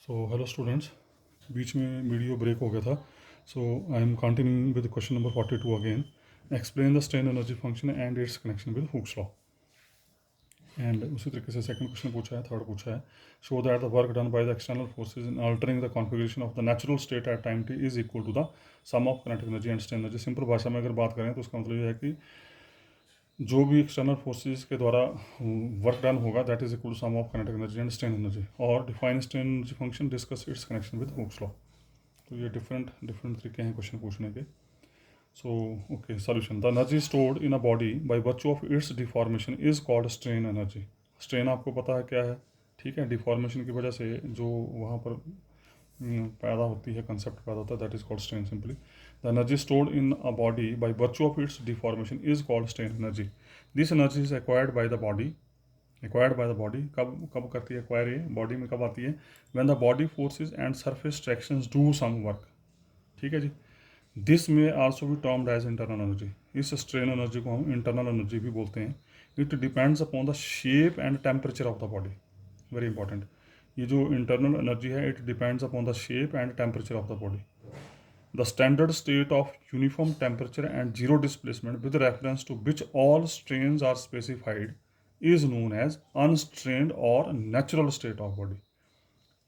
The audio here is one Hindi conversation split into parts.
सो हेलो स्टूडेंट्स, बीच में वीडियो ब्रेक हो गया था. So I am continuing with question number 42 again. Explain the strain energy function and its connection with Hooke's law. And उसी तरीके से सेकंड क्वेश्चन पूछा है, थर्ड पूछा है. Show that the work done by the external forces in altering the configuration of the natural state at time t is equal to the sum of kinetic energy and strain energy. Simple भाषा में अगर बात करें तो उसका मतलब ये है कि जो भी एक्सटर्नल फोर्सेस के द्वारा वर्क डन होगा that is equal to sum of kinetic energy and strain energy. और define strain energy function, discuss its connection with Hooke's law. तो ये डिफरेंट तरीके हैं क्वेश्चन पूछने के. So okay, solution. The energy stored in a body by virtue of its deformation is called strain energy. Strain आपको पता है क्या है, ठीक है. डिफॉर्मेशन की वजह से जो वहाँ पर पैदा होती है, कंसेप्ट पैदा होता है, that is called strain simply. The energy stored in a body by virtue of its deformation is called strain energy. This energy is acquired by the body. Acquired by the body कब कब करती है एक्वायर, ये बॉडी में कब आती है? When the body forces and surface tractions do some work. ठीक है जी. दिस में आल्सो भी टर्म्ड एज इंटरनल एनर्जी. इस स्ट्रेन एनर्जी को हम इंटरनल एनर्जी भी बोलते हैं. It depends upon the shape and temperature of the body. Very important. ये जो इंटरनल एनर्जी है, it depends upon the shape and temperature of the body. The standard state of uniform temperature and zero displacement with reference to which all strains are specified is known as unstrained और नेचुरल स्टेट ऑफ बॉडी.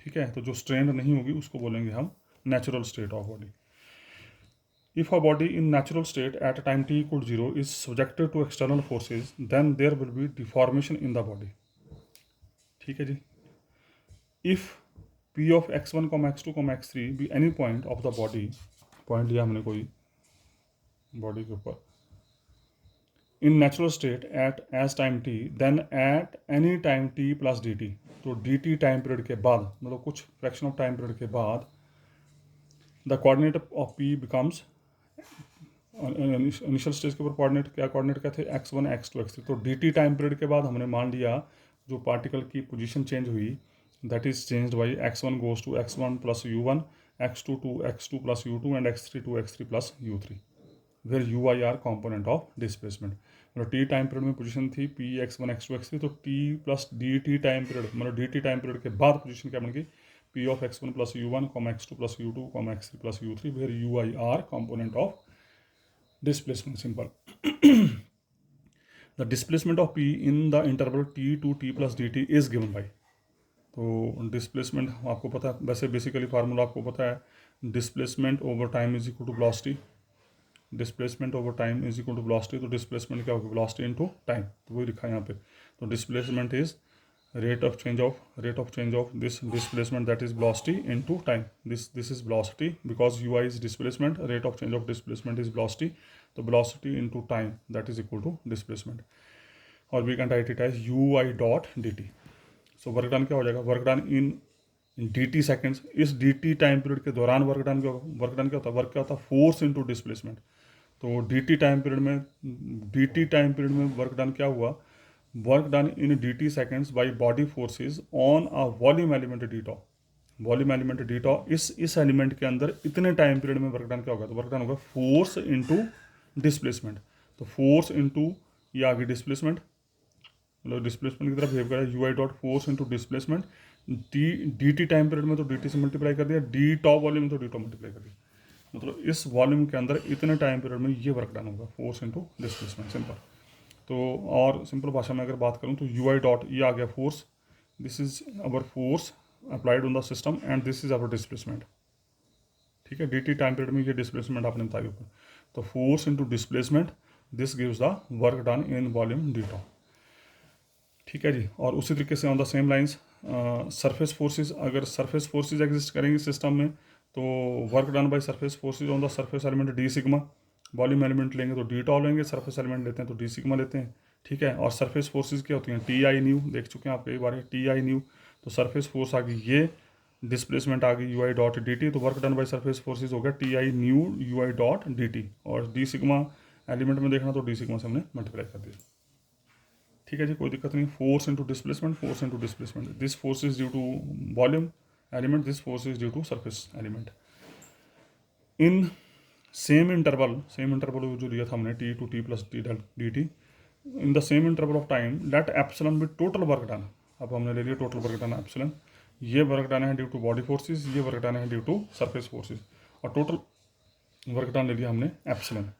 ठीक है, तो जो स्ट्रेन्ड नहीं होगी उसको बोलेंगे हम natural state of body. If a body in natural state at time t equal to 0 is subjected to external forces, then there will be deformation in the body. ठीक है जी. If p of x1, x2, x3 be any point of the body, point लिया हमने कोई बॉडी के ऊपर, in natural state at as time t, then at any time t plus dt. तो dt टाइम पीरियड के बाद, मतलब कुछ फ्रैक्शन ऑफ टाइम पीरियड के बाद, the coordinate of p becomes, initial stage के ऊपर कोऑर्डिनेट क्या थे? x1, x2, x3. तो dt टाइम पीरियड के बाद हमने मान लिया जो पार्टिकल की पोजीशन चेंज हुई, that is changed by x1 goes to x1 plus u1, x2 to x2 plus u2 and x3 to x3 plus u3, where ui are component of displacement. मतलब t टाइम पीरियड में पोजीशन थी p x1, x2, x3, तो t plus dt time period, मतलब dt टाइम पीरियड के बाद पोजीशन क्या बन गई? p of x1 plus u1, x2 plus u2, x3 plus u3, where ui are component of displacement. Simple. The displacement of p in the interval t to t plus dt is given by. तो डिस्प्लेसमेंट आपको पता है, वैसे बेसिकली फार्मूला आपको पता है. Displacement over time is equal to velocity. Displacement over time is equal to velocity. तो डिस्प्लेसमेंट क्या होगी? Velocity into time. तो वही लिखा है यहाँ पे. तो displacement is rate of change of this displacement, that is velocity into time. This is velocity because ui is displacement, rate of change of displacement is velocity. So velocity into time, that is equal to displacement, or we can write it as ui dot dt. So work done क्या हो जाएगा? Work done in dt seconds. इस dt टाइम पीरियड के दौरान वर्क डन क्या होता है? वर्क क्या होता है? Force into displacement. तो dt टाइम पीरियड में वर्क डन क्या हुआ? Work done in dt seconds by body forces on a volume element d tau. Volume element d tau, इस एलिमेंट के अंदर इतने टाइम पीरियड में वर्क डन क्या होगा? तो वर्क डन होगा फोर्स इंटू डिस्प्लेसमेंट. तो फोर्स इंटू ये आगे डिस्प्लेसमेंट, मतलब डिस्प्लेसमेंट की तरफ बिहेव करें. यू आई dot force into displacement. D T time period में तो डी टी से मल्टीप्लाई कर दिया, डी टॉ वॉल्यूम में तो डी टॉ मल्टीप्लाई कर दिया. मतलब इस वॉल्यूम के अंदर इतने टाइम पीरियड में ये वर्क डन होगा, फोर्स इंटू डिस्प्लेसमेंट. सिंपल. तो और सिंपल भाषा में अगर बात करूँ तो यू आई डॉट ये आ गया force. This is our force applied on the system and this is our displacement. ठीक है, डी टी टाइम पीरियड में ये डिस्प्लेसमेंट आपने बताई ऊपर. तो force into displacement, this gives the work done in volume d tau. ठीक है जी. और उसी तरीके से on the same lines surface forces, अगर सरफेस फोर्सेज एग्जिस्ट करेंगे सिस्टम में तो work done by surface forces on the surface element d sigma. Volume element लेंगे तो डी टॉ लेंगे, सरफेस एलिमेंट लेते हैं तो डी सिग्मा लेते हैं. ठीक है. और सरफेस फोर्सेज क्या होती हैं? टी आई न्यू, देख चुके हैं आप कई बार, टी आई न्यू. तो सरफेस फोर्स आ गई ये, डिस्प्लेसमेंट आ गई यू आई डॉट डी टी. तो work done by surface forces हो गया t I nu you I dot d T. और डी सिग्मा एलिमेंट में देखना तो डी सिग्मा से हमने मल्टीप्लाई कर दिया. ठीक है जी, कोई दिक्कत नहीं. Force into displacement, force into displacement. This force is due to volume element, this force is due to surface element. In same interval जो लिया था हमने t to t plus d t, in the same interval of time let epsilon be total work done. अब हमने ले लिया टोटल वर्क डन एप्सिलॉन. ये वर्क डन है ड्यू टू बॉडी फोर्सेस, ये वर्क डन है ड्यू टू सरफेस फोर्सेस, और टोटल वर्क डन ले लिया हमने एप्सिलॉन।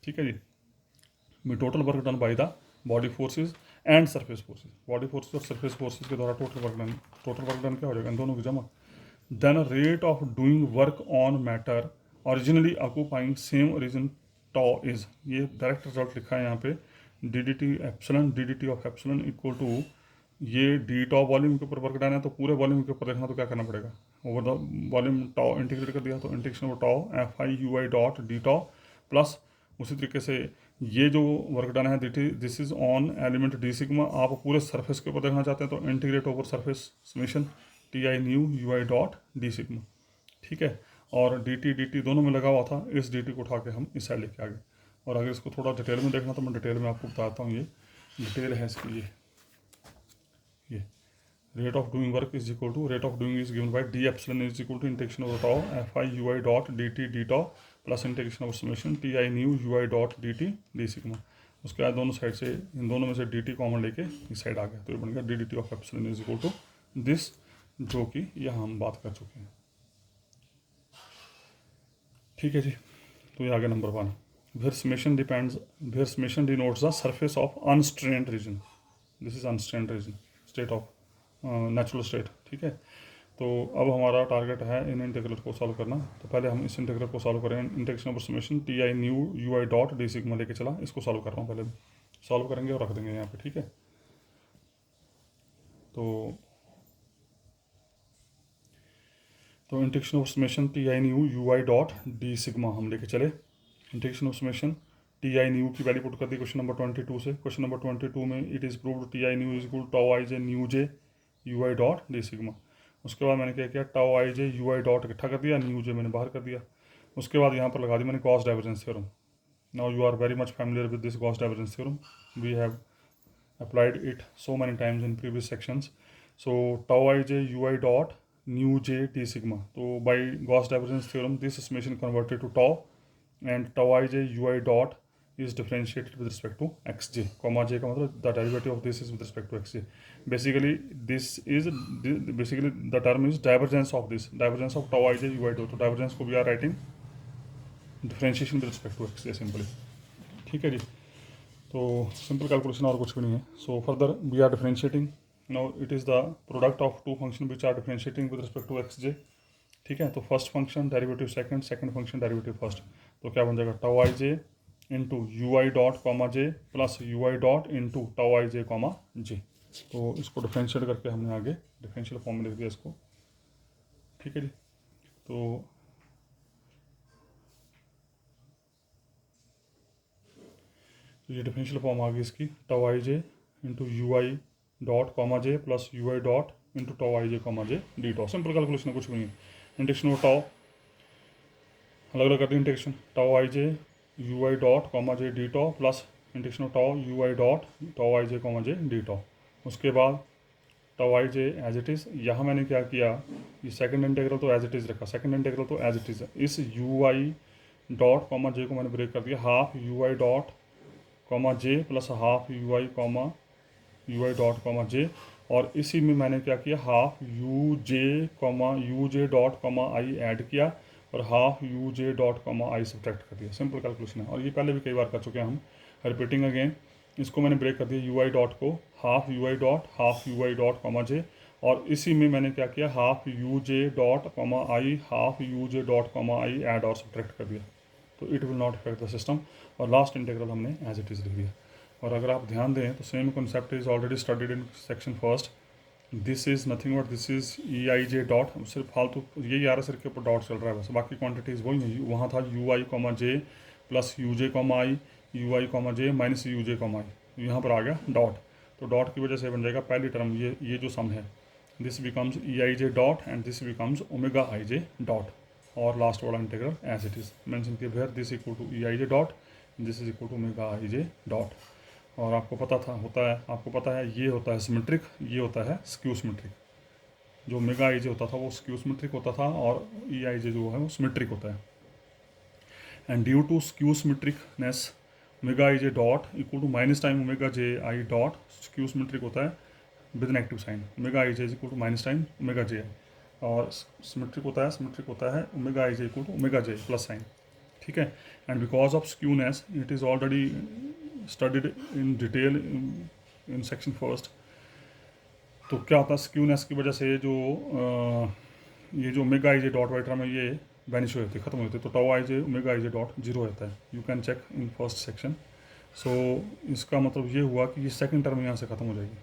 ठीक है जी, total work done by the body forces and surface forces. Body forces और सरफेस फोर्सेस के द्वारा टोटल वर्क डन क्या हो जाएगा, इन दोनों की जमा। Then rate of doing work on matter originally occupying same origin tau is, ये डायरेक्ट रिजल्ट लिखा है यहाँ पे, d D t epsilon, d D T of epsilon equal to, ये डी टॉ वॉल्यूम के ऊपर वर्क डन है तो पूरे वॉल्यूम के ऊपर देखना तो क्या करना पड़ेगा, over the volume tau integrate कर दिया तो integration over tau f I you I dot D tau plus उसी तरीके से ये जो वर्क डन है this is on element d sigma. आप पूरे सरफेस के ऊपर देखना चाहते हैं तो integrate over surface summation T I nu you I dot D sigma. ठीक है, और डी टी दोनों में लगा हुआ था, इस डी टी को उठा के हम इस साइड लेके आ गए। और अगर इसको थोड़ा डिटेल में देखना तो मैं डिटेल में आपको बताता हूँ, ये डिटेल है इसकी, ये rate of doing work is equal to, rate of doing is given by d epsilon is equal to integration over tau f I you I dot d T d tau plus integration over summation T I nu you I dot d T d sigma. उसके बाद दोनों साइड से, इन दोनों में से डी टी कॉमन लेके इस साइड आ गया, तो ये बन गया d D T of epsilon is equal to this, जो कि यहाँ हम बात कर चुके हैं। ठीक है जी, तो ये आ गया number 1। Where summation denotes the surface of unstrained region, this is unstrained region, state of natural state. ठीक है, तो अब हमारा टारगेट है इन इंटीग्रल को सॉल्व करना। तो पहले हम इस इंटीग्रल को सॉल्व करें, integration of summation T I nu you I dot D sigma लेके चला, इसको सॉल्व कर रहा हूँ, पहले सॉल्व करेंगे और रख देंगे यहाँ पे। ठीक है, तो integration of summation T I nu you I dot D sigma हम लेके चले। Integration of summation T I knew की वैल्यू पुट कर दी क्वेश्चन नंबर 22 से। क्वेश्चन नंबर 22 में it is proved t I nu is equal tau i j nu j you I dot D sigma. उसके बाद मैंने क्या किया, टॉ i J you I dot इकट्ठा कर दिया, न्यू जे मैंने बाहर कर दिया। उसके बाद यहाँ पर लगा दी मैंने Gauss divergence theorem. Now you are very much familiar with this Gauss divergence theorem, we have applied it so many times in previous sections. So tau ij ui dot nu j t sigma. So by Gauss divergence theorem, this summation converted to tau, and tau ij ui dot is differentiated with respect to xj, comma j का मतलब the derivative of this is with respect to xj. Basically the term is divergence of this, divergence of tau ij ui dot. तो divergence को we are writing differentiation with respect to xj simply. ठीक है जी, तो सिंपल कैलकुलेशन और कुछ भी नहीं है। So further we are differentiating, now it is the product of two function which are differentiating with respect to x j. ठीक है, तो first function derivative second, second function derivative first, तो क्या बन जाएगा, tau I j into you I dot comma J plus u I dot into tau I J comma j. तो इसको डिफरेंशिएट करके हमने आगे डिफरेंशियल फॉर्म में लिख दिया इसको। ठीक है जी, तो ये डिफरेंशियल फॉर्म आ गई इसकी, tau I j into you I dot comma J plus u I dot into tau I J comma J D tau. Simple calculation कुछ भी नहीं है। इंटीग्रेशन ऑफ टाउ अलग अलग कर दी, integration tau I J you I dot comma J D tau plus integration of tau U I dot tau I J comma J D tau. उसके बाद tau I J as it is, यहाँ मैंने क्या किया, ये सेकंड इंटीग्रल तो एज इट इज़ रखा, सेकंड इंटीग्रल तो एज इट इज़ है। इस यू आई डॉट कॉमा जे को मैंने ब्रेक कर दिया, हाफ यू आई डॉट कॉमा जे प्लस हाफ यू आई डॉट कॉमा जे, और इसी में मैंने क्या किया, half U J dot comma I add किया और half U J dot comma I subtract कर दिया। सिंपल कैलकुलेशन है, और ये पहले भी कई बार कर चुके हैं हम। रिपीटिंग अगेन, इसको मैंने ब्रेक कर दिया, यू आई डॉट को हाफ यू आई डॉट कॉमा जे, और इसी में मैंने क्या किया, half U J dot comma I half U J dot comma I add और सब्ट्रैक्ट कर दिया, तो it will not affect the system. और लास्ट इंटीग्रल हमने एज इट इज़ लिख दिया। और अगर आप ध्यान दें तो same concept is already studied in section first. This is nothing but this is E I J dot, सिर्फ फालतू यही आ रहा है, सिर्फ के ऊपर डॉट चल रहा है बस, बाकी क्वान्टिटीज़ वही है। वहाँ था U I comma J plus U J comma I, you I comma J minus U J comma I, यहाँ पर आ गया डॉट, तो डॉट की वजह से बन जाएगा पहली टर्म, ये जो सम है, this becomes E I J dot and this becomes omega I J dot, और लास्ट वाला integral as it is mention किया, where this equal to E I J dot, this is equal to omega I J dot. और आपको पता है ये होता है सिमेट्रिक, ये होता है स्क्यू सिमेट्रिक। जो ओमेगा आई जे होता था वो स्क्यू सिमेट्रिक होता था, और ई आई जे जो है वो सिमेट्रिक होता है। And due to skew symmetricness omega I J dot equal to minus time omega J I dot, skew symmetric होता है, with negative sign, omega I J is equal to minus sign omega J I, और सिमेट्रिक होता है omega I J equal to omega J plus sign, ठीक है। And because of skewness it is already studied in detail in section first. तो क्या होता है, स्क्यूनेस की वजह से जो ये जो ओमेगा आई जे डॉट वाई टर्म है ये वैनिश हो जाती है, खत्म हो जाती है, तो टाउ आई जे ओमेगा आई जे डॉट जीरो हो जाता है। You can check in first section. So इसका मतलब ये हुआ कि ये सेकंड टर्म यहाँ से खत्म हो जाएगी,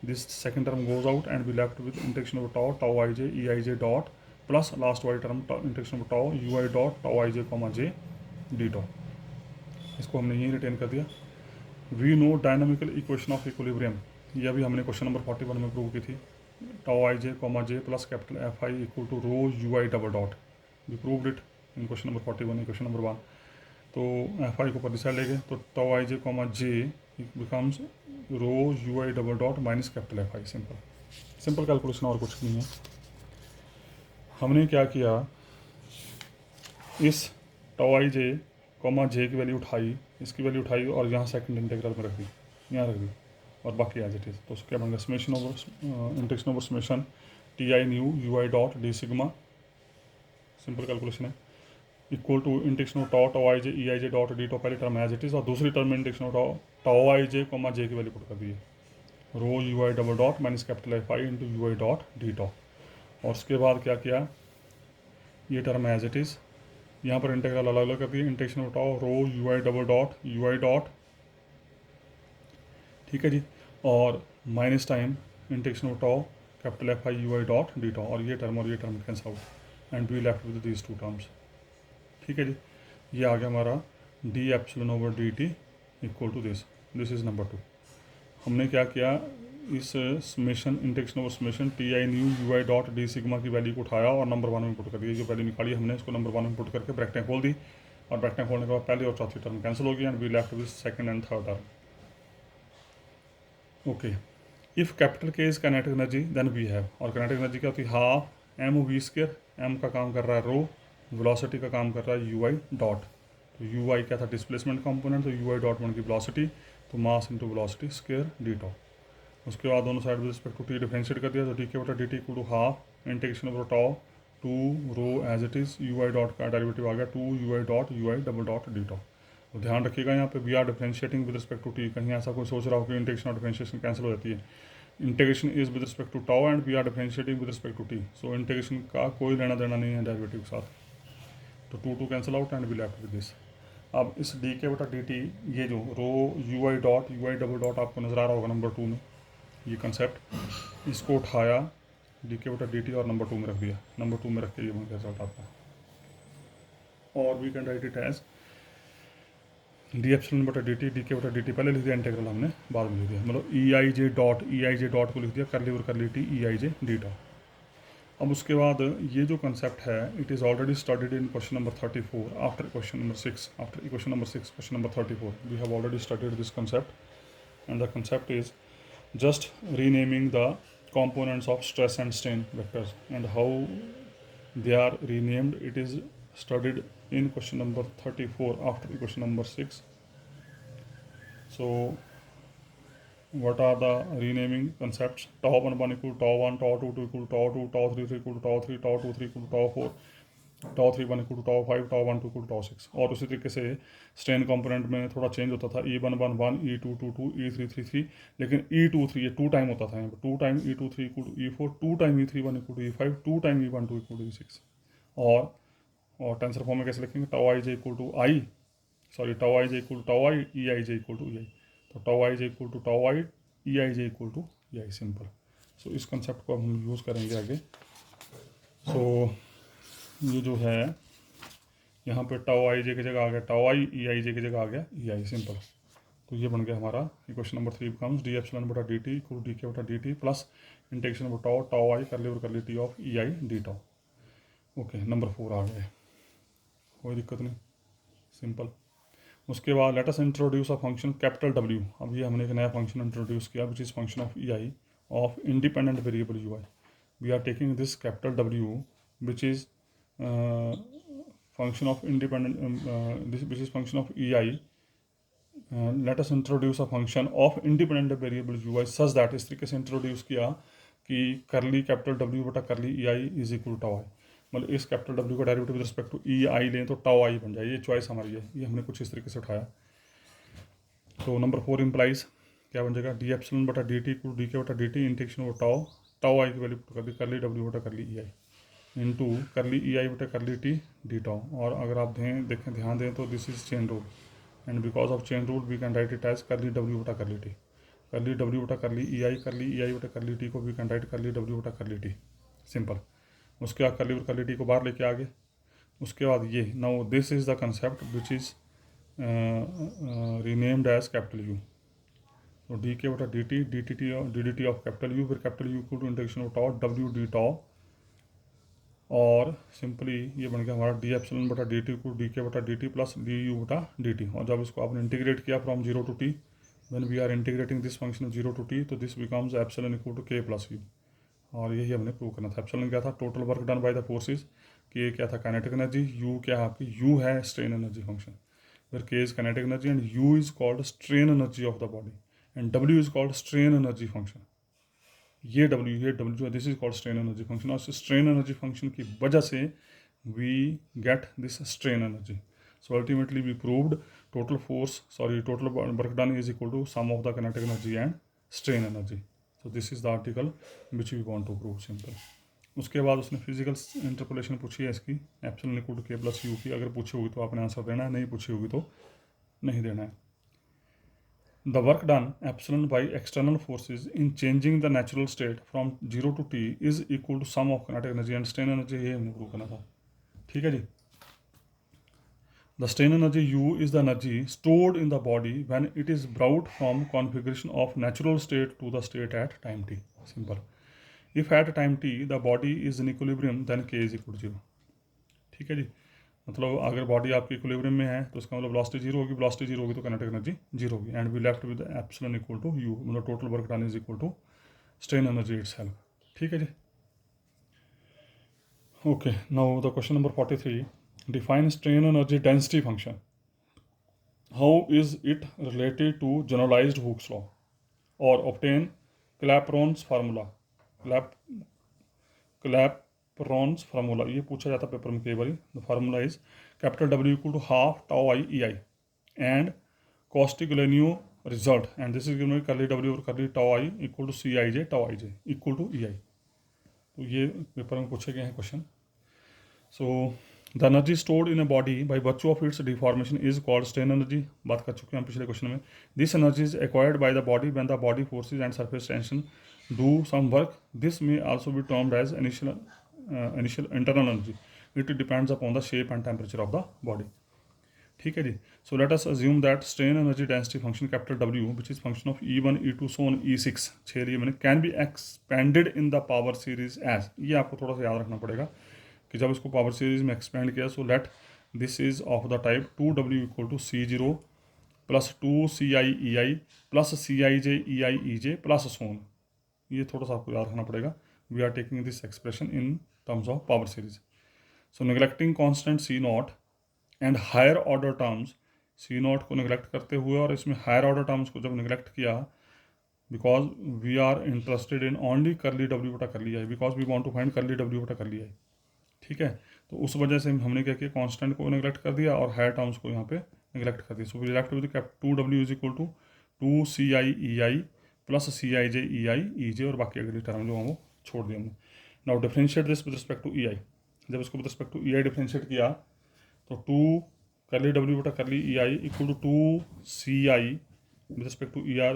this second term goes out and we left with integration of tau I J E I J dot plus last वाली term integration of tau U I dot tau I J comma J D tau, इसको हमने यहीं रिटेन कर दिया। We know dynamical equation of equilibrium, ये अभी हमने क्वेश्चन नंबर 41 में प्रूव की थी, tau I J comma J plus capital F i equal to rho you I double dot, we proved it in question number 41 question number 1। तो एफ आई को ऊपर दिशा ले गए तो tau I J comma j becomes rho you I double dot minus capital F i, simple calculation और कुछ नहीं है। हमने क्या किया, इस टाउ आई जे कॉमा जे की वैल्यू उठाई, इसकी वैल्यू उठाई और यहाँ सेकंड इंटीग्रल में रख दी, यहाँ रख दी, और बाकी एज इट इज़। तो उसके बन गया summation over integration over summation T I nu you I dot D sigma, simple calculation है, equal to integration of tau tau I J E I J dot D tau, पहली टर्म एज इट इज़, और दूसरी टर्म में integration of tau I J comma J की वैल्यू पुट कर दी है, rho you I double dot minus capital F I into you I dot D tau. और उसके बाद क्या किया, ये टर्म एज इट इज़, यहाँ पर इंटीग्रल अलग अलग कर दिए, integration of tau rho you I double dot U I dot, ठीक है जी, और minus time integration of tau capital F I you I dot D tau, और ये term cancel out and we left with these two terms, ठीक है जी। ये आ गया हमारा D epsilon over D T equal to this is number 2। हमने क्या किया, इस summation integration over summation T I nu you I dot D sigma की वैल्यू को उठाया और नंबर 1 में पुट कर दिया, जो वैल्यू निकाली हमने इसको नंबर 1 में पुट करके ब्रैकेटें खोल दी, और ब्रैकेटें खोलने के बाद पहली और चौथी टर्म कैंसिल हो गई and we left with second and third term. Okay, if capital K is kinetic energy then we have, और काइनेटिक एनर्जी क्या होती है, half M V square, M का काम कर रहा है रो, वेलोसिटी का काम कर रहा है यू आई डॉट, तो यू आई क्या था डिस्प्लेसमेंट कंपोनेंट, तो यू आई डॉट बन की वेलोसिटी, तो mass into velocity square D tau. उसके बाद दोनों side with respect to T differentiate कर दिया, तो डी के बटा D T equal to half integration over tau two rho as it is, U I dot का डेरिवेटिव आ गया टू यू आई डॉट यू आई डबल डॉट डी टॉ। तो ध्यान रखिएगा यहाँ पे we are differentiating with respect to t, कहीं ऐसा कोई सोच रहा हो कि इंटीग्रेशन और डिफरेंशिएशन कैंसिल हो जाती है, integration is with respect to tau and we are differentiating with respect to t, so integration का कोई लेना देना नहीं है डेरिवेटिव के साथ, तो two cancel out and we left with this. अब इस डी के बटा डी टी, ये जो rho you I double dot आपको नजर आ रहा होगा नंबर 2 में, ये कंसेप्ट, इसको उठाया डी के बटा डी टी और नंबर 2 में रख दिया, नंबर 2 में रख के ये बन रिजल्ट आता है, और we can write it as d epsilon बटा डी के बटा डी पहले लिख दिया, इंटीग्रल हमने बाद में लिख दिया, मतलब ई आई जे डॉट को लिख दिया करली और करली टी ई आई जे डी टॉ। अब उसके बाद ये जो कंसेप्ट है it is already studied in question number 34 after question number 6, after equation number 6 question number 34 we have already studied this concept, and the concept is just renaming the components of stress and strain vectors and how they are renamed. It is studied in question number 34 after question number 6. So what are the renaming concepts? Tau 1 equal to tau 1, tau 2 equal to tau 2, tau 3 equal to tau 3, tau 2 equal to tau 4, tau 3 1 equal to tau 5, tau 1 2 equal to tau 6। और उसी तरीके से स्ट्रेन कंपोनेंट में थोड़ा चेंज होता था, E1 1 1, E2 2 2, E3 3 3, लेकिन E2 3 ये 2 टाइम होता था, यहाँ पर 2 time E2 3 equal to E4, 2 time E3 1 equal to E5, 2 time E1 2 equal to E6। और टेंसर फॉर्म में कैसे लिखेंगे, tau I J equal to I, sorry tau I J equal to tau I, E I J equal to E I, तो tau I J equal to tau I, E I J equal to E I, simple. So इस कंसेप्ट को हम यूज़ करेंगे आगे। सो ये जो है यहाँ पे टाउ आई जे की जगह आ गया टाउ आई, ई आई जे की जगह आ गया ई आई, सिंपल। तो ये बन गया हमारा equation number 3 becomes D epsilon बटा डी टी इक्वल डी के बटा डी टी प्लस इंटीग्रेशन बटा टाउ टाउ आई करली और करली T of e I D tau. Okay, number 4 आ गए, कोई दिक्कत नहीं, सिंपल। उसके बाद late us introduce a function capital W. अब ये हमने एक नया फंक्शन इंट्रोड्यूस किया which is function of e I of independent variable u I. We are taking this capital W which is function of independent which is function of ei let us introduce a function of independent variable u i such that, इस तरीके से इंट्रोड्यूस किया कि करली कैपिटल डब्ल्यू बटा curly E I is equal to tau आई, मतलब इस कैपिटल डब्ल्यू का डेरिवेटिव विद रिस्पेक्ट टू ई आई लें तो टाउ आई बन जाए। ये चॉइस हमारी है, ये हमने कुछ इस तरीके से उठाया। तो नंबर 4 इम्प्लाइज क्या बन जाएगा, डी एप्सिलॉन बटा डी टी इक्वल डी के बटा डी टी इंटेक्शन वो टाउ, टाउ आई की वैल्यू पुट कर दी करली डब्ल्यू बटा करली ई आई इंटू करली ई आई बटा करली टी डी टाउ। और अगर आप देखें ध्यान दें तो this is chain rule, and because of chain rule we can write it as curly W बटा करली टी, करली डब्ल्यू बटा करली ई आई बटा करली टी को वी कैन राइट करली डब्ल्यू बटा करली टी, सिंपल। उसके बाद करली टी को बाहर लेके आगे, उसके बाद ये now this is the concept which is renamed as capital U. तो डी के बटा D T D D T of capital U, फिर capital U equal to integration of tau W D tau, और सिंपली ये बन गया हमारा डी एप्सिलॉन बटा डी टी को डी के बटा D T plus D U बटा डी टी। और जब इसको आपने इंटीग्रेट किया from zero to T, when we are integrating this function zero to T, तो this becomes epsilon equal to K plus U. और यही हमने प्रूव करना था। एप्सिलॉन क्या था, total work done by the forces, K क्या था काइनेटिक एनर्जी, यू क्या है आपकी, यू है स्ट्रेन एनर्जी फंक्शन, फिर K is kinetic energy and U is called strain energy of the body and W is called strain energy function. ये W this is called strain energy function, और स्ट्रेन एनर्जी फंक्शन की वजह से we get this strain energy. So ultimately we proved total work done is equal to sum of the kinetic energy and strain energy. So this is the article which we want to prove, simple. उसके बाद उसने फिजिकल इंटरपोलेशन पूछी है इसकी, epsilon equal to K plus you की। अगर पूछी होगी तो आपने आंसर देना है, नहीं पूछी होगी तो नहीं देना है। The work done epsilon by external forces in changing the natural state from 0 to t is equal to sum of kinetic energy and strain energy, ये हमने प्रूव करना था। ठीक है जी। The strain energy U is the energy stored in the body when it is brought from configuration of natural state to the state at time t, simple। If at time t the body is in equilibrium then k is equal to 0। ठीक है जी। मतलब अगर बॉडी आपकी इक्विलिब्रियम में है तो इसका मतलब वेलोसिटी जीरो होगी, वेलोसिटी जीरो होगी तो काइनेटिक एनर्जी जीरो होगी, and we left with epsilon equal to U, मतलब total work done is equal to strain energy itself. ठीक है जी। Okay, now the question number 43, define strain energy density function, how is it related to generalized Hooke's law, और obtain Clapeyron's formula, Clapeyron's formula, ये पूछा जाता है पेपर में कई बार। The formula is capital W equal to half tau I E I and Castigliano's result, and this is given curly W और curly tau I equal to C I J tau I J equal to E I. तो ये पेपर में पूछे गए हैं question. So the energy stored in a body by virtue of its deformation is called strain energy, बात कर चुके हैं हम पिछले क्वेश्चन में। This energy is acquired by the body when the body forces and surface tension do some work. This may also be termed as initial internal energy. It depends upon the shape and temperature of the body. ठीक है जी। So let us assume that strain energy density function capital W which is function of E1 E2 so on E6 छः लिए मैंने, can be expanded in the power series as, ये आपको थोड़ा सा याद रखना पड़ेगा कि जब इसको पावर सीरीज में एक्सपेंड किया, so let this is of the type 2W equal to C0 plus 2CI plus CIJ plus so on, ये थोड़ा सा आपको याद रखना पड़ेगा। We are taking this expression in terms of power series. So neglecting constant C not and higher order terms, C not को नेग्लेक्ट करते हुए और इसमें हायर ऑर्डर टर्म्स को जब नेग्लेक्ट किया, because we are interested in only curly W बटा curly I, because we want to find curly W बटा करली आई। ठीक है, तो उस वजह से हमने क्या किया, कांस्टेंट को नेग्लेक्ट कर दिया और हायर टर्म्स को यहाँ पे नेग्लेक्ट कर दिया। So we left with 2W is equal to 2CI plus CIJ और बाकी अगली टर्म जो हम वो छोड़ दिया हमने। Now differentiate this with respect to EI, जब इसको with respect to EI differentiate किया तो 2 करली डब्ल्यू बटा curly EI equal to 2CI with respect to ER,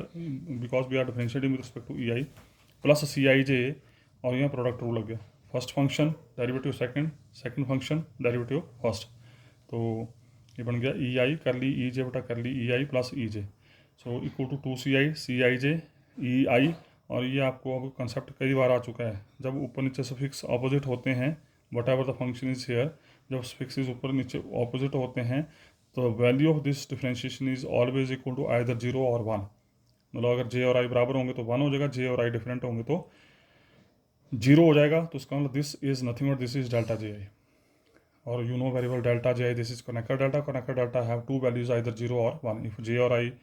because we are differentiating with respect to EI plus CIJ, और यहाँ प्रोडक्ट रूल लग गया, first function derivative second function derivative first, तो ये बन गया EI करली EJ बटा curly EI plus EJ, so equal to 2CI CIJ EI। और ये आपको अब कंसेप्ट कई बार आ चुका है, जब ऊपर नीचे सफिक्स ऑपोजिट होते हैं, whatever the function is here, जब सफिक्सेस ऊपर नीचे ऑपोजिट होते हैं तो value of this differentiation is always equal to either 0 और 1, मतलब अगर J और I बराबर होंगे तो 1 हो जाएगा, J और I डिफरेंट होंगे तो 0 हो जाएगा, तो इसका मतलब दिस इज नथिंग और this is delta JI। or you know very well delta j, this is connector delta have two values either 0 or 1. If j or I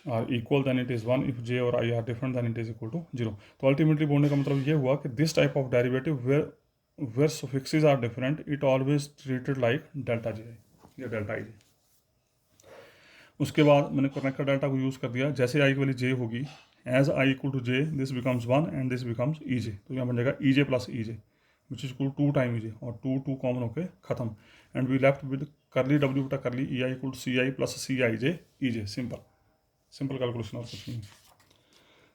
are equal then it is 1, if j or I are different then it is equal to 0. तो अल्टीमेटली बोलने का मतलब ये हुआ कि this type of derivative where suffixes are different it always treated like delta j या delta ij. उसके बाद मैंने कनेक्टर डेल्टा को यूज़ कर दिया, जैसे आई की वैल्यू जे होगी as I equal to J this becomes 1 and this becomes E J, तो यहाँ बन जाएगा E J plus E J which is equal 2 time E J, और 2 कॉमन होकर खत्म, and we left with curly W बटा curly E I equal to C I plus C I J E J. Simple calculation और कुछ नहीं.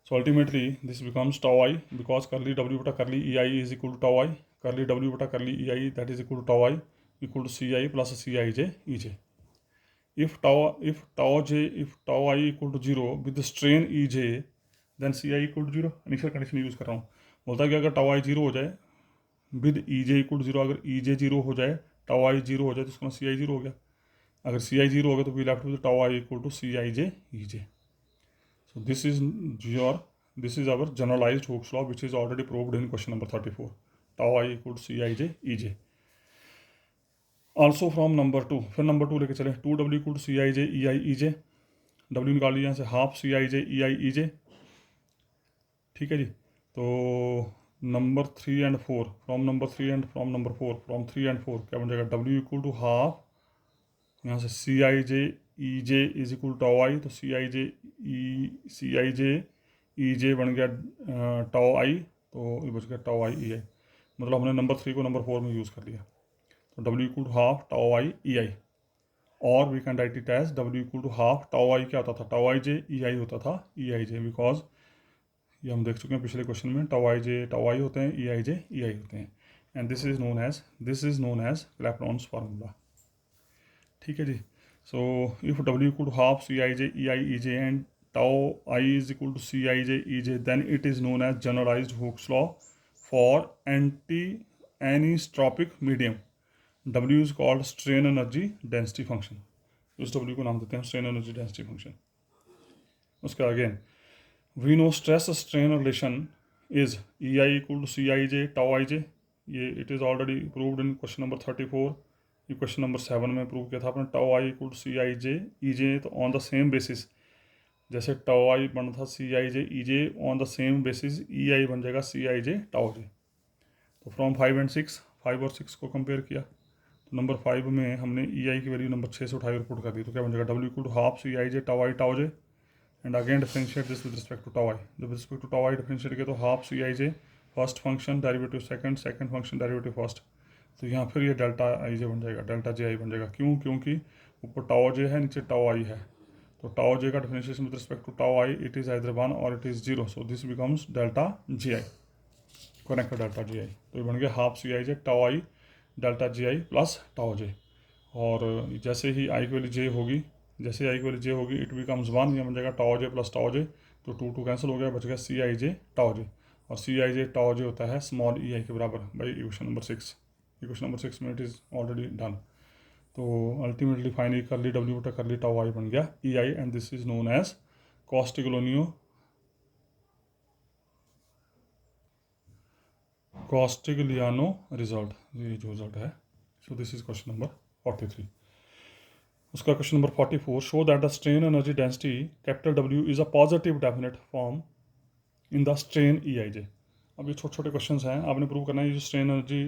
So ultimately this becomes tau I because करली डब्ल्यू बटा curly E I is equal to tau I, curly W बटा curly E I that is equal to tau I equal to C I plus C I J E J. If tau I equal to 0 with the strain EJ, then CI equal to 0. Initial condition use कर रहा हूँ. बोलता है कि अगर tau I 0 हो जाए विद EJ equal to 0, अगर EJ 0 हो जाए tau I 0 हो जाए तो उसका CI 0 हो गया. अगर CI 0 हो गया तो we left with tau I equal to CIJ EJ. So this is our generalized Hooke's law which is already proved in question number 34. Tau I equal to CIJ EJ. Also from number 2, फिर नंबर 2 लेके चले. 2W equal to C I J E i e j, डब्ल्यू निकाल लिया यहाँ से half c I J E i e जे. ठीक है जी. तो number 3 and 4, from number 3 and from number 4, from 3 and 4 क्या बन जाएगा, W इक्वल टू हाफ यहाँ से सी आई जे ई जे इज इक्वल टू टाउ आई, तो सी आई जे ई जे बन गया टाउ आई, तो ये बच गया टाउ आई ई आई. मतलब हमने नंबर 3 को नंबर 4 में यूज़ कर लिया. तो W equal to half tau I E i, और we can write it as W equal to half tau i क्या होता था, टाउ आई जे ई आई होता था ई आई जे, बिकॉज ये हम देख चुके हैं पिछले क्वेश्चन में, टाउ आई जे टाउ आई होते हैं, ई आई जे ई आई होते हैं, and this is known as Clapeyron's formula. ठीक है जी. So if W equal to half c I J E i e j and tau i is equal to C I J E j, then it is known as generalized Hooke's law for anti anisotropic medium. W is called strain energy density function. उस W को नाम देते हैं strain energy density function. उसके again we know stress strain relation is EI equal to CIJ tau IJ. ये it is already proved in question number 34. ये question number 7 में प्रूव किया था आपने. tau I equal to CIJ EJ, तो on the same basis जैसे tau I बना था CIJ EJ, on the same basis EI बन जाएगा CIJ tau J. तो from 5 and 6, 5 और 6 को कंपेयर किया तो नंबर 5 में हमने ई आई की वैल्यू नंबर 6 से उठाई और पुट कर दी, तो क्या बन जाएगा, W equal to half c I J tau j, and again differentiate this with respect to tau i. जब respect to tau i differentiate किया तो हाफ सी आई j first function derivative second function derivative first, तो यहाँ फिर ये डेल्टा आई जे बन जाएगा, डेल्टा जे आई बन जाएगा. क्यों? क्योंकि ऊपर टाउ जे है नीचे टाउ आई है, तो टाउ जे का differentiation with respect to tau i it is either 1 और it is 0, so this becomes delta j i, connected delta j i. तो ये बन गया half c I J tau i delta j i plus tau j. और जैसे ही आई की वैल्यू जे होगी, जैसे आई की वैल्यू जे होगी इट बिकम्स 1, ये बन जाएगा टाउ जे प्लस टाउ जे, तो 2 कैंसिल हो गया, बच गया सी आई जे टाउ जे, और सी आई जे टाउ जे होता है स्मॉल ई आई के बराबर by equation number 6. Equation number 6 में इट इज़ ऑलरेडी डन. तो अल्टीमेटली फाइनली करली डब्ल्यू बटा करली टाउ आई बन गया e I, and this is known as Castigliano's result, ये जो रिजल्ट है. So this is question number 43. उसका question number 44, show that the strain energy density capital W is a positive definite form in the strain e I j. अब ये छोटे छोटे क्वेश्चन हैं, आपने प्रूव करना है ये जो स्ट्रेन एनर्जी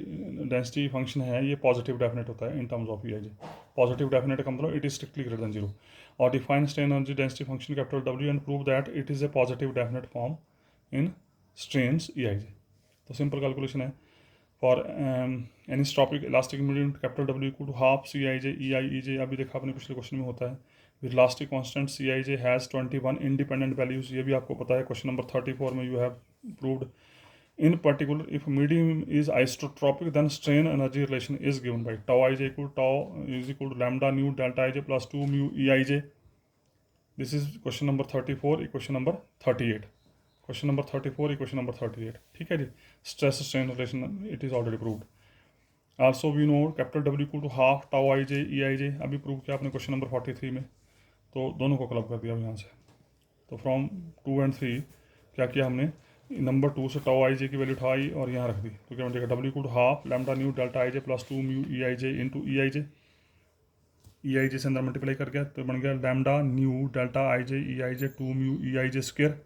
डेंसिटी फंक्शन है ये पॉजिटिव डेफिनेट होता है in terms of e I j. Positive definite का मतलब it is strictly greater than 0, और define strain energy density function capital W and prove that it is a positive definite form in strains e I j. तो सिंपल कैलकुलेशन है. For anisotropic elastic medium capital W equal to half c I J E i e j, अभी देखा आपने पिछले क्वेश्चन में होता है. With elastic constant c I j has 21 independent values, ये भी आपको पता है क्वेश्चन नंबर 34 में you have proved. In particular if medium is isotropic then strain energy relation is given by tau I J equal tau is equal to lambda nu delta i j plus 2 mu e I j. This is question number 34, equation number 38. Question number 34, equation number 38. ठीक है जी. Stress strain relation it is already proved. Also we know capital W equal to half tau I J E I j, अभी प्रूव किया आपने क्वेश्चन नंबर 43 में, तो दोनों को क्लब कर दिया यहाँ से. तो फ्रॉम 2 and 3 क्या किया हमने, नंबर 2 से टाउ आई जे की वैल्यू उठाई और यहाँ रख दी, तो क्या बन जाएगा W equal to half lambda nu delta i j plus 2 mu e I j into e I J. E I j से अंदर मल्टीप्लाई कर गया तो बन गया lambda nu delta i J E I j 2 mu e I j square.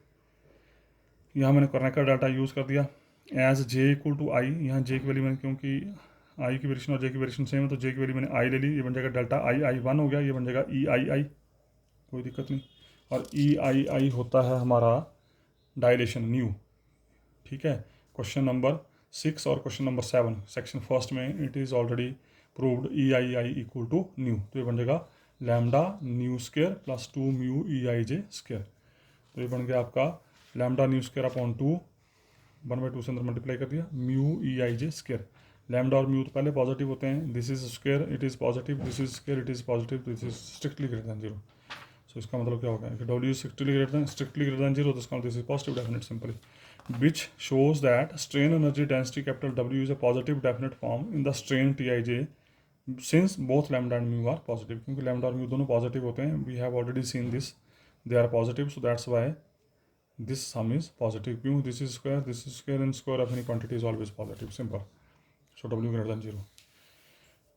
यहाँ मैंने कर्नेल का डाटा यूज़ कर दिया as j equal to i, यहाँ जे की वैल्यू मैंने, क्योंकि आई की वेरिएशन और जे की वेरिएशन सेम है तो जे की वैल्यू मैंने आई ले ली, ये बन जाएगा डेल्टा आई आई 1 हो गया, ये बन जाएगा ई आई आई, कोई दिक्कत नहीं। और ई आई आई होता है हमारा डायलेशन न्यू, ठीक है। क्वेश्चन नंबर 6 और क्वेश्चन नंबर 7 सेक्शन फर्स्ट में it is already proved e i i equal to nu, तो ये बन जाएगा lambda nu square plus 2 mu e आई जे स्क्वायर। तो ये बन गया आपका लैम्डा न्यू स्क्वायर अपॉन 2 1/2 से अंदर मल्टीप्लाई कर दिया म्यू ई आई जे स्क्वायर। लैम्डा और म्यू तो पहले पॉजिटिव होते हैं, this is square it is positive, this is square it is positive, this is strictly greater than zero. So इसका मतलब क्या होगा कि W strictly greater than zero, तो इसका मतलब this is positive definite simply, which shows that strain energy density capital W is a positive definite form in the strain Tij since both lambda and mu are positive, क्योंकि lambda और mu दोनों positive होते हैं, we have already seen this, they are positive, so that's why this sum is positive, क्यों this is square and square of any quantity is always positive, simple, so W greater than 0।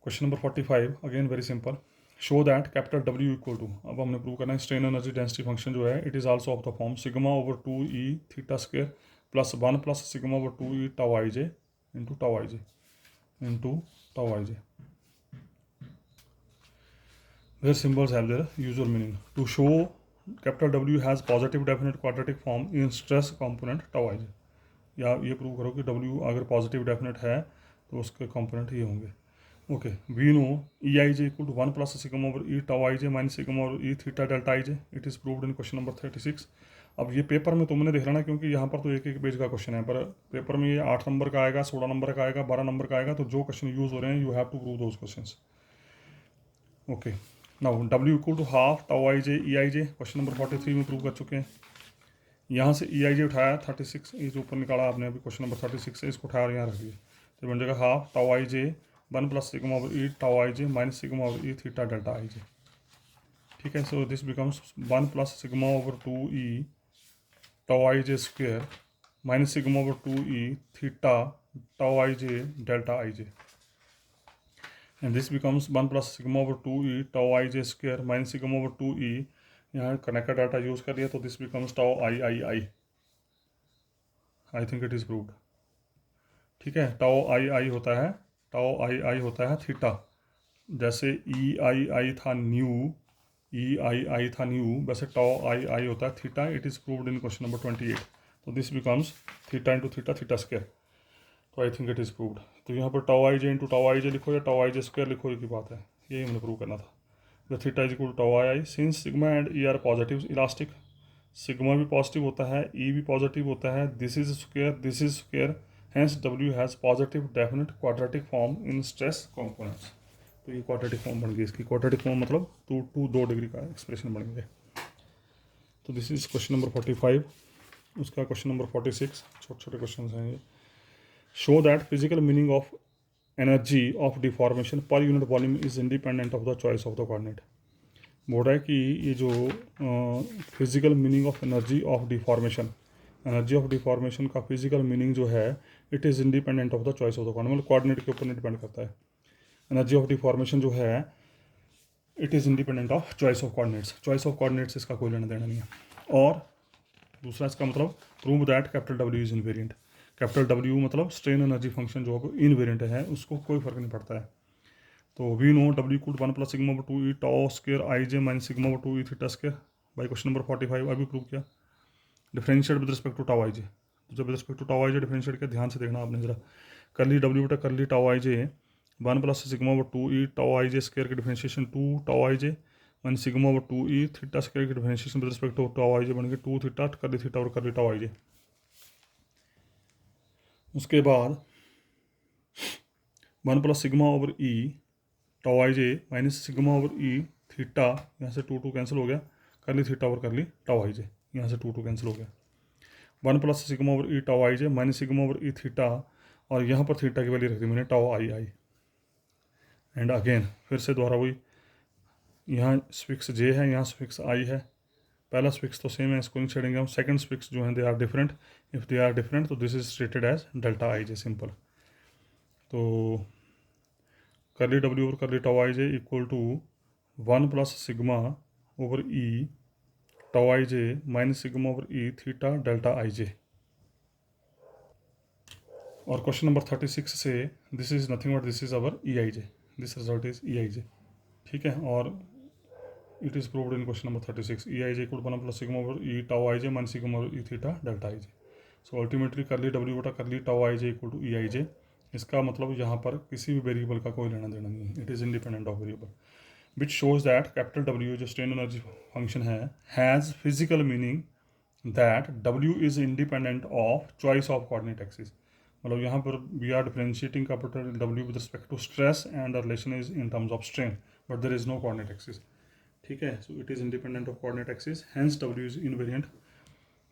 Question number 45 again very simple, show that capital W equal to, अब हमने प्रूव करना है स्ट्रेन एनर्जी डेंसिटी फंक्शन जो है it is also of the form sigma over 2 e theta square plus 1 plus sigma over 2 e tau I j into tau I j into tau I J. Their symbols have their usual meaning. To show capital W has positive definite quadratic form in stress component tau i j, या ये प्रूव करो कि W अगर पॉजिटिव डेफिनेट है तो उसके कंपोनेंट ये होंगे। Okay, we know e I J equal to 1 plus sigma over e tau I j minus sigma over e theta delta i j, it is proved in question number 36। अब ये पेपर में तुमने देख लेना, क्योंकि यहाँ पर तो एक एक पेज का क्वेश्चन है, पर पेपर में ये 8 नंबर का आएगा, 16 नंबर का आएगा, 12 नंबर का आएगा, तो जो क्वेश्चन यूज़ हो रहे हैं you have to prove those question. Okay, now W equal to half tau I J E I j, question number 43 में प्रूव कर चुके हैं। यहाँ से ई आई जे उठाया 36, ये जो ऊपर निकाला आपने अभी क्वेश्चन नंबर 36 से, इसको उठाया और यहाँ रख दिया, तो बन जाएगा half tau I j 1 plus sigma over e tau I j minus sigma over e theta delta i j, ठीक है। So this becomes 1 plus sigma over 2 e tau I j square minus sigma over 2 e theta tau I j delta i j, and this becomes 1 plus sigma over 2e tau I j square minus sigma over 2e, यहाँ कनेक्ट का डाटा यूज़ कर दिया तो this becomes tau i I I, I think it is proved, ठीक है। टाउ आई आई होता है, टाउ आई आई होता है थीटा, जैसे ई आई आई था न्यू, ई आई आई था न्यू, वैसे टाउ आई आई होता है theta, it is proved in question number 28, तो this becomes theta into theta theta square, तो I think it is proved. तो यहाँ पर टाउ आई जे इंटू टाउ आई जे लिखो या टाउ आई जे स्क्वायर लिखो, एक ही बात है, यही हमने प्रूव करना था। The theta is equal to tau i i, since sigma and e are positive elastic, sigma भी पॉजिटिव होता है, ई भी पॉजिटिव होता है, दिस इज स्क्वायर, हैंस डब्ल्यू has positive definite quadratic form in stress components, तो ये क्वाड्रेटिक फॉर्म बन गई इसकी, क्वाड्रेटिक फॉर्म मतलब 2 डिग्री का एक्सप्रेशन बन गया। तो दिस इज क्वेश्चन नंबर 45, उसका क्वेश्चन नंबर 46, छोटे छोटे क्वेश्चन हैं ये। Show that physical meaning of energy of deformation per unit volume is independent of the choice of the coordinate। बोल रहा है कि ये जो physical meaning of energy of deformation, energy of deformation का फिजिकल मीनिंग जो है it is independent of the choice of the coordinate, मतलब कोऑर्डिनेट के ऊपर डिपेंड करता है। एनर्जी ऑफ डिफॉर्मेशन जो है it is independent of choice of coordinates, choice of coordinates इसका कोई लेना देना नहीं है। और दूसरा इसका मतलब prove that capital W is invariant, capital W मतलब स्ट्रेन एनर्जी फंक्शन जो इनवेरिएंट है उसको कोई फर्क नहीं पड़ता है। तो we know W equal 1 plus sigma over 2 e tau square i j minus sigma over 2 e theta square by question number 45 अभी प्रूव किया। Differentiate with respect to tau I j, तो जब respect to tau I j differentiate किया, ध्यान से देखना आपने जरा, करली डब्ल्यू बटा करली टाउ आई j 1 plus sigma over 2 e tau आई जे स्क्वायर की डिफरेंशिएशन 2 टाउ आई j minus sigma over 2 e theta square की differentiation with respect to tau I j बन गई 2 थीटा करली थीटा और करली टाउ आई जे। उसके बाद 1 plus sigma over e tau आई j minus sigma over e theta, यहाँ से 2 कैंसिल हो गया, करली थीटा और करली टाउ आई जे, यहाँ से 2 कैंसिल हो गया, 1 plus sigma over e tau आई j minus sigma over e theta, और यहाँ पर थीटा की वैल्यू रख दी मैंने tau i i, and again फिर से दोबारा वही, यहाँ स्फिक्स जे है, यहाँ स्फिक्स आई है, पहला स्पिक्स तो सेम है, इसको नहीं छेड़ेंगे हम। सेकंड स्पिक्स जो हैं they are different, if they are different तो this is stated as delta i j, simple. तो curly W over curly tau I J equal to 1 plus sigma over e tau I j minus sigma over e theta delta i j. और क्वेश्चन नंबर 36 से this is nothing but this is our e I j, this result is e I j, ठीक है। और it is proved in question number 36, e I J equal 1 plus sigma over e tau I j minus sigma over e theta delta i j. So ultimately curly W बटा curly tau I J equal to E I j. इसका मतलब यहाँ पर किसी भी वेरिएबल का कोई लेना देना नहीं है, it is independent of variable, which shows that capital डब्ल्यू जो स्ट्रेन एनर्जी फंक्शन है हैज़ फिजिकल मीनिंग दैट डब्ल्यू is independent of choice of coordinate axis. मतलब यहाँ पर वी आर डिफरेंशिएटिंग कैपिटल डब्ल्यू with respect to stress and the relation is in terms of strain, but there is no coordinate axis, ठीक है। So it is independent of coordinate axis, hence डब्ल्यू is invariant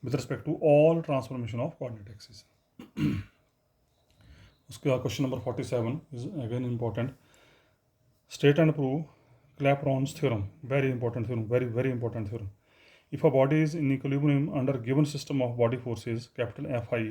with respect to all transformation of coordinate axis. उसके बाद question number 47 is again important, state and prove Clapeyron's theorem, very important theorem, very very important theorem. If a body is in equilibrium under given system of body forces capital Fi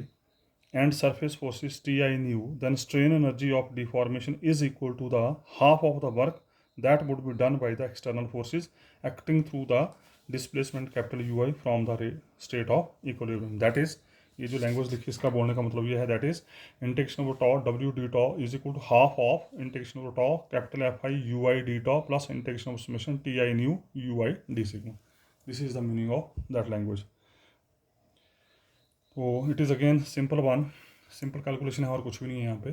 and surface forces Ti nu, then strain energy of deformation is equal to the half of the work that would be done by the external forces acting through the displacement capital Ui from the state of equilibrium. That is, ये जो लैंग्वेज लिखी इसका बोलने का मतलब ये है, that is integration over tau W d tau is equal to half of integration over tau capital F I you i d tau plus integration over summation T I nu you i d sigma. This is the meaning of that language. तो it is again simple one, simple calculation है और कुछ भी नहीं है यहाँ पे।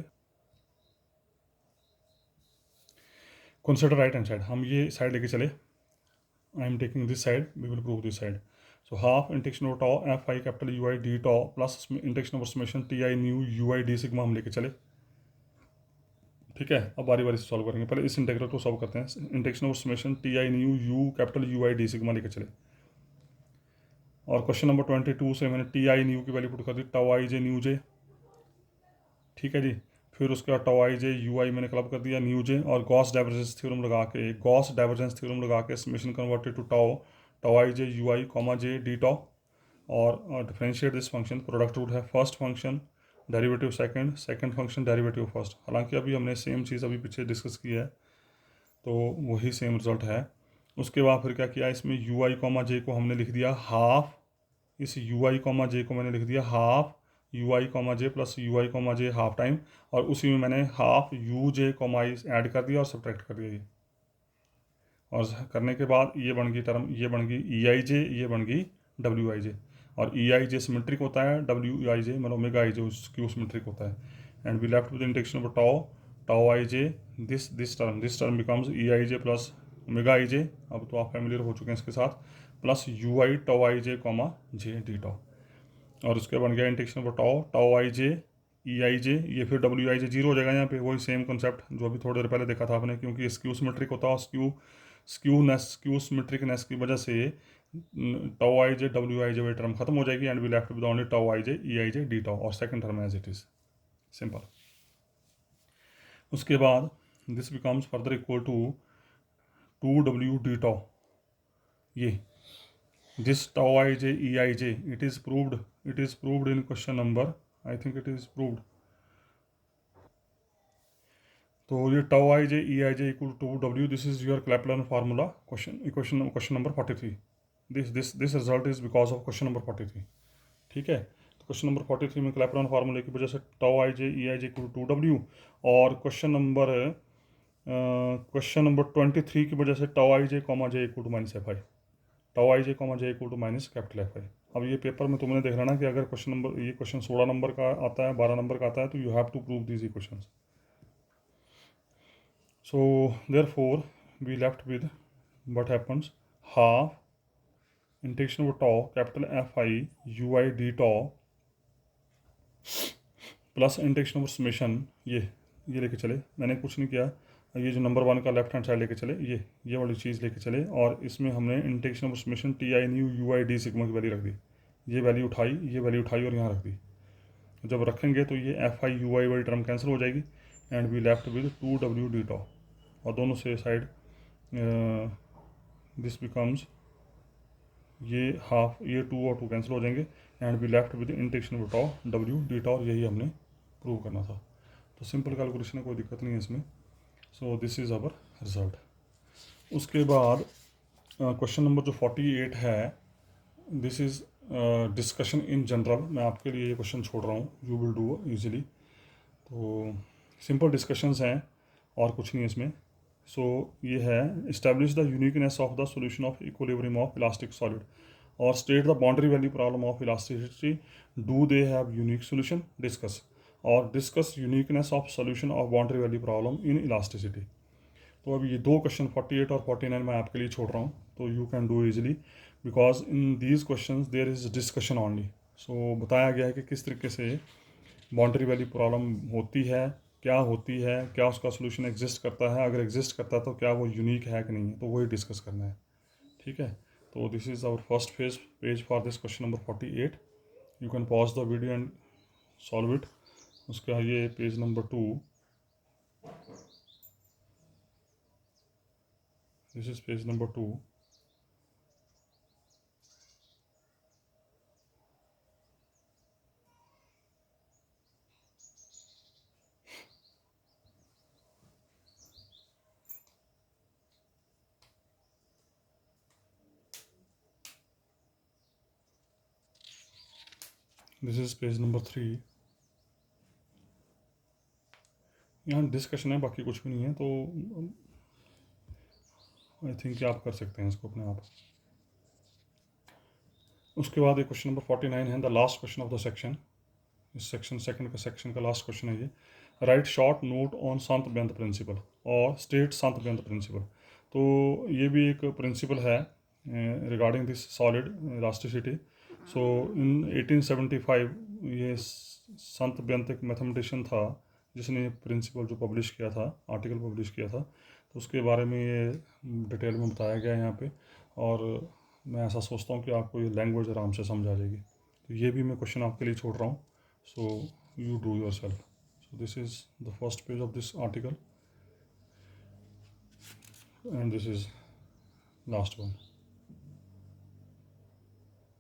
कंसिडर राइट हैंड साइड, हम ये साइड लेके चले, I am taking this side, we will prove this side. So half integration over tau f i capital U i d tau plus integration over summation T I nu you i d sigma हम लेके चले, ठीक है। अब बारी बारी से सॉल्व करेंगे, पहले इस इंटेग्रल को सॉल्व करते हैं। Integration over summation T I nu you capital U i d sigma लेके चले, और क्वेश्चन नंबर 22 से मैंने टी आई न्यू की वैल्यू पुट कर दी, टाउ आई जे न्यू जे, ठीक है जी। फिर उसके बाद टाउ आई जे यू आई मैंने क्लब कर दिया न्यू जे, और गॉस डाइवर्जेंस थ्योरम लगा के, गॉस डाइवर्जेंस थ्योरम लगा के summation converted to tau tau I J you I comma J d tau, और differentiate this function, product rule है first function derivative second, second function derivative first. हालांकि अभी हमने सेम चीज़ अभी पीछे डिस्कस की है, तो वही सेम रिजल्ट है। उसके बाद फिर क्या किया, इसमें यू आई कॉमा जे को हमने लिख दिया हाफ, इस यू आई कॉमा जे को मैंने लिख दिया हाफ यू आई कॉमा जे प्लस यू आई कॉमा जे हाफ टाइम, और उसी में मैंने half U J comma I add कर दिया और सब्ट्रैक्ट कर दिया ये, और करने के बाद ये बन गई टर्म, ये बन गई ई आई जे, ये बन गई डब्ल्यू आई जे, और ई आई जे सिमेट्रिक होता है, डब्ल्यू आई जे मतलब ओमेगा आई जे उसकी सिमेट्रिक होता है। And we left with integration of tau tau I j, this term becomes E I j plus omega I j, अब तो आप फैमिलियर हो चुके हैं इसके साथ, plus u i tau I J comma J d tau, और उसके बन गया integration of tau tau I J E I j, ये फिर डब्ल्यू आई जे जीरो हो जाएगा यहाँ पे, वही सेम कॉन्सेप्ट जो अभी थोड़ी देर पहले देखा था आपने, क्योंकि स्क्यू सिमेट्रिक होता है, स्क्यू सिमेट्रिकनेस की वजह से tau I J W I जे वही टर्म खत्म हो जाएगी, and we left with only tau I J E I j d tau, और second term as it is, simple. उसके बाद this becomes further equal to 2w d tau, ये this tau I J E I j, it is proved in question number, I think it is proved. तो ये tau I J E I J equal to W, this is your Clapeyron formula, question number 43। This result is because of question number 43, ठीक है। तो क्वेश्चन नंबर 43 में क्लैपलन फार्मूले की वजह से tau I J E I J equal to डब्ल्यू, और क्वेश्चन नंबर 23 की वजह से tau I J comma j equal to minus f i, tau I J comma j equal to minus capital F i. अब ये पेपर में तुमने देख लेना कि अगर क्वेश्चन नंबर, ये क्वेश्चन 16 नंबर का आता है, 12 नंबर का आता है, तो you have to prove these equations. So therefore we left with what happens, half integration over tau capital Fi ui d tau plus integration over summation, ये लेके चले, मैंने कुछ नहीं किया, ये जो नंबर 1 का लेफ्ट हैंड साइड लेके चले, ये वाली चीज़ लेके चले, और इसमें हमने integration over summation T I nu you i d sigma की वैल्यू रख दी, ये वैल्यू उठाई और यहाँ रख दी। जब रखेंगे तो ये एफ आई यू आई वाली टर्म कैंसिल हो जाएगी, and we left with 2w d tau, और दोनों से साइड दिस बिकम्स ये हाफ, ये 2 और 2 कैंसिल हो जाएंगे and we left with integration of tau W D tau, यही हमने प्रूव करना था। तो सिंपल कैलकुलेशन है, कोई दिक्कत नहीं है इसमें। So this is our result. उसके बाद क्वेश्चन नंबर जो 48 है, this is discussion in general. मैं आपके लिए ये क्वेश्चन छोड़ रहा हूँ, यू विल डू ईजिली। तो सिंपल डिस्कशंस हैं और कुछ नहीं इसमें। सो ये है, establish the uniqueness of the solution of equilibrium of elastic solid और state the boundary value problem of elasticity, do they have unique solution, discuss. और discuss uniqueness of solution of boundary value problem in elasticity. तो अब ये दो क्वेश्चन 48 और 49 मैं आपके लिए छोड़ रहा हूँ, तो you can do easily because in these question there is discussion only. So बताया गया है कि किस तरीके से बाउंड्री वैल्यू प्रॉब्लम होती है, क्या होती है, क्या उसका सोल्यूशन एग्जिस्ट करता है, अगर एग्जिस्ट करता है तो क्या वो यूनिक है कि नहीं है, तो वही डिस्कस करना है। ठीक है, तो this is our first page for this question number 48। You can pause the video and solve it. उसका ये page number 2, this is page number 2। This is page number 3। यहाँ डिस्कशन है, बाकी कुछ भी नहीं है, तो आई थिंक आप कर सकते हैं इसको अपने आप। उसके बाद ये क्वेश्चन नंबर 49 है, the last question of the section. इस सेक्शन का लास्ट क्वेश्चन है ये। राइट शॉर्ट नोट ऑन संत बेंत प्रिंसिपल और स्टेट संत बेंत प्रिंसिपल। तो ये भी एक प्रिंसिपल है रिगार्डिंग दिस सॉलिड इलास्टिसिटी। सो इन 1875 ये संत बेंत एक मैथमेटिशियन था जिसने प्रिंसिपल जो पब्लिश किया था, आर्टिकल पब्लिश किया था, तो उसके बारे में ये डिटेल में बताया गया है यहाँ पे। और मैं ऐसा सोचता हूँ कि आपको ये लैंग्वेज आराम से समझ आ जाएगी। तो ये भी मैं क्वेश्चन आपके लिए छोड़ रहा हूँ, so you do yourself. So this is the first page of this article and this is last one.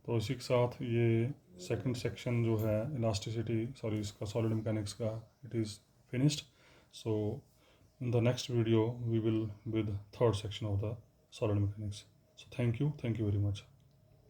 तो इसी के साथ ये सेकंड सेक्शन जो है इलास्टिसिटी, सॉरी इसका सॉलिड मैकेनिक्स का, it is finished. So in the next video we will with third section of the solid mechanics. So thank you very much.